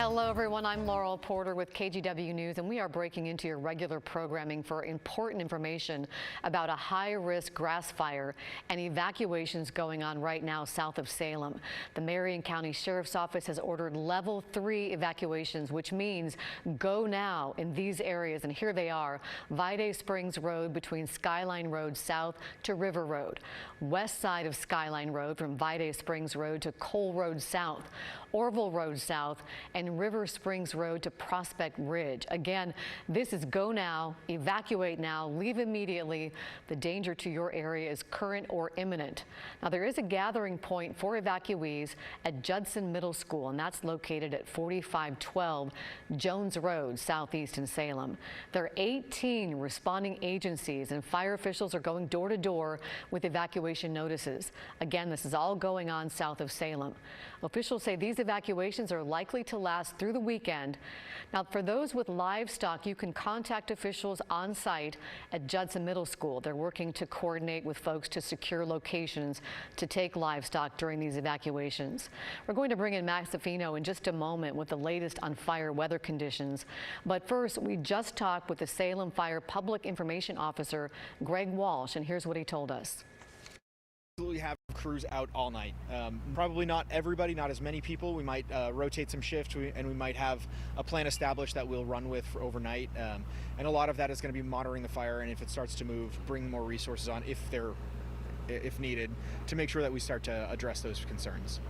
Hello everyone, I'm Laurel Porter with KGW News, and we are breaking into your regular programming for important information about a high-risk grass fire and evacuations going on right now south of Salem. The Marion County Sheriff's Office has ordered level 3 evacuations, which means go now in these areas, and here they are: Vitae Springs Road between Skyline Road South to River Road, west side of Skyline Road from Vitae Springs Road to Cole Road South, Orville Road South, and Riversprings Road to Prospect Ridge. Again, this is go now, evacuate now, leave immediately. The danger to your area is current or imminent. Now, there is a gathering point for evacuees at Judson Middle School, and that's located at 4512 Jones Road, southeast in Salem. There are 18 responding agencies, and fire officials are going door to door with evacuation notices. Again, this is all going on south of Salem. Officials say these evacuations are likely to last through the weekend. Now, for those with livestock, you can contact officials on site at Judson Middle School. They're working to coordinate with folks to secure locations to take livestock during these evacuations. We're going to bring in Max Zaffino in just a moment with the latest on fire weather conditions. But first, we just talked with the Salem Fire Public Information Officer, Greg Walsh, and here's what he told us. We have crews out all night. Probably not everybody, not as many people. We might rotate some shifts, and we might have a plan established that we'll run with for overnight. And a lot of that is going to be monitoring the fire, and if it starts to move, bring more resources on if needed, to make sure that we start to address those concerns.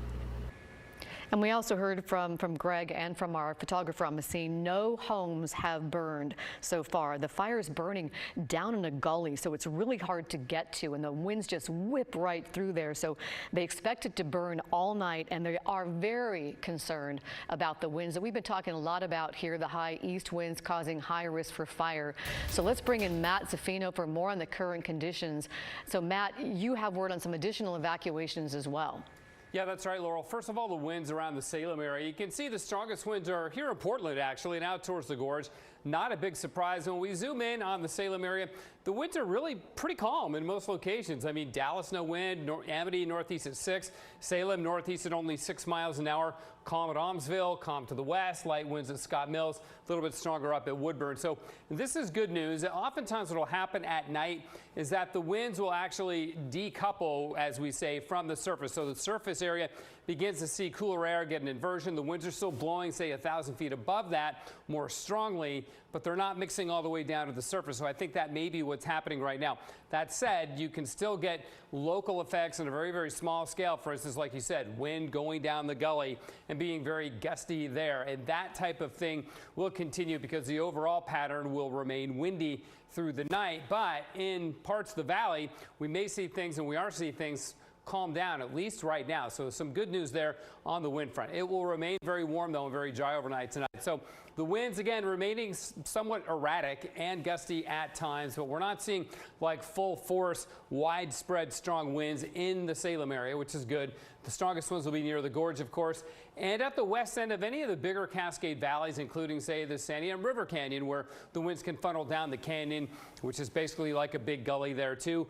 And we also heard from Greg and from our photographer on the scene, no homes have burned so far. The fire is burning down in a gully, so it's really hard to get to, and the winds just whip right through there. So they expect it to burn all night, and they are very concerned about the winds that we've been talking a lot about here, the high east winds causing high risk for fire. So let's bring in Matt Zaffino for more on the current conditions. So Matt, you have word on some additional evacuations as well. Yeah, that's right, Laurel. First of all, the winds around the Salem area. You can see the strongest winds are here in Portland, actually, and out towards the gorge. Not a big surprise. When we zoom in on the Salem area, the winds are really pretty calm in most locations. I mean, Dallas, no wind. Amity, northeast at 6. Salem, northeast at only 6 miles an hour. Calm at Almsville, calm to the west. Light winds at Scott Mills, a little bit stronger up at Woodburn. So this is good news. Oftentimes what will happen at night is that the winds will actually decouple, as we say, from the surface. So the surface area begins to see cooler air, get an inversion. The winds are still blowing, say, 1,000 feet above that more strongly, but they're not mixing all the way down to the surface. So I think that may be what's happening right now. That said, you can still get local effects on a very, very small scale. For instance, like you said, wind going down the gully and being very gusty there. And that type of thing will continue because the overall pattern will remain windy through the night. But in parts of the valley, we may see things, and we are seeing things calm down, at least right now. So some good news there on the wind front. It will remain very warm, though, and very dry overnight tonight. So the winds, again, remaining somewhat erratic and gusty at times, but we're not seeing like full force, widespread strong winds in the Salem area, which is good. The strongest winds will be near the gorge, of course, and at the west end of any of the bigger Cascade valleys, including, say, the Santiam River Canyon, where the winds can funnel down the canyon, which is basically like a big gully there, too.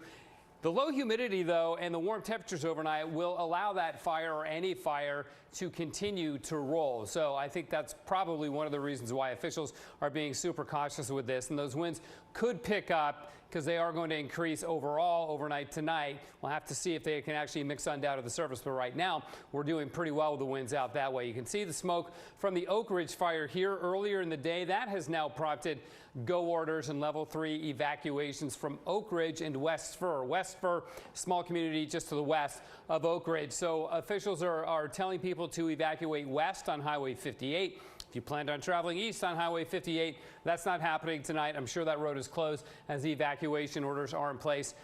The low humidity, though, and the warm temperatures overnight will allow that fire, or any fire, to continue to roll. So I think that's probably one of the reasons why officials are being super cautious with this. And those winds could pick up because they are going to increase overall overnight tonight. We'll have to see if they can actually mix on down to the surface. But right now, we're doing pretty well with the winds out that way. You can see the smoke from the Oak Ridge fire here earlier in the day. That has now prompted go orders and level 3 evacuations from Oak Ridge and West Fir. West Fir, small community just to the west of Oak Ridge. So officials are telling people to evacuate west on Highway 58. If you planned on traveling east on Highway 58, that's not happening tonight. I'm sure that road is closed as the evacuation orders are in place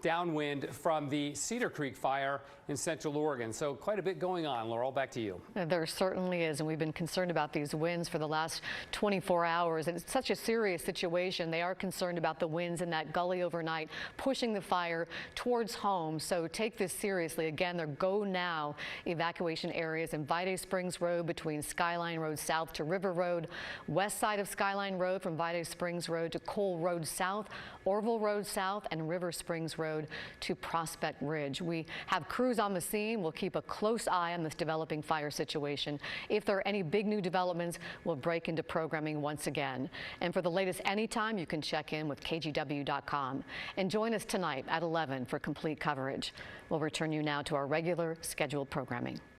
downwind from the Cedar Creek fire in Central Oregon. So quite a bit going on. Laurel, back to you. There certainly is, and we've been concerned about these winds for the last 24 hours, and it's such a serious situation. They are concerned about the winds in that gully overnight, pushing the fire towards homes. So take this seriously. Again, they're go now evacuation areas in Vitae Springs Road between Skyline Road South to River Road, west side of Skyline Road from Vitae Springs Road to Cole Road South, Orville Road South, and Riversprings Road Road to Prospect Ridge. We have crews on the scene. We'll keep a close eye on this developing fire situation. If there are any big new developments, we'll break into programming once again. And for the latest anytime, you can check in with KGW.com. And join us tonight at 11 for complete coverage. We'll return you now to our regular scheduled programming.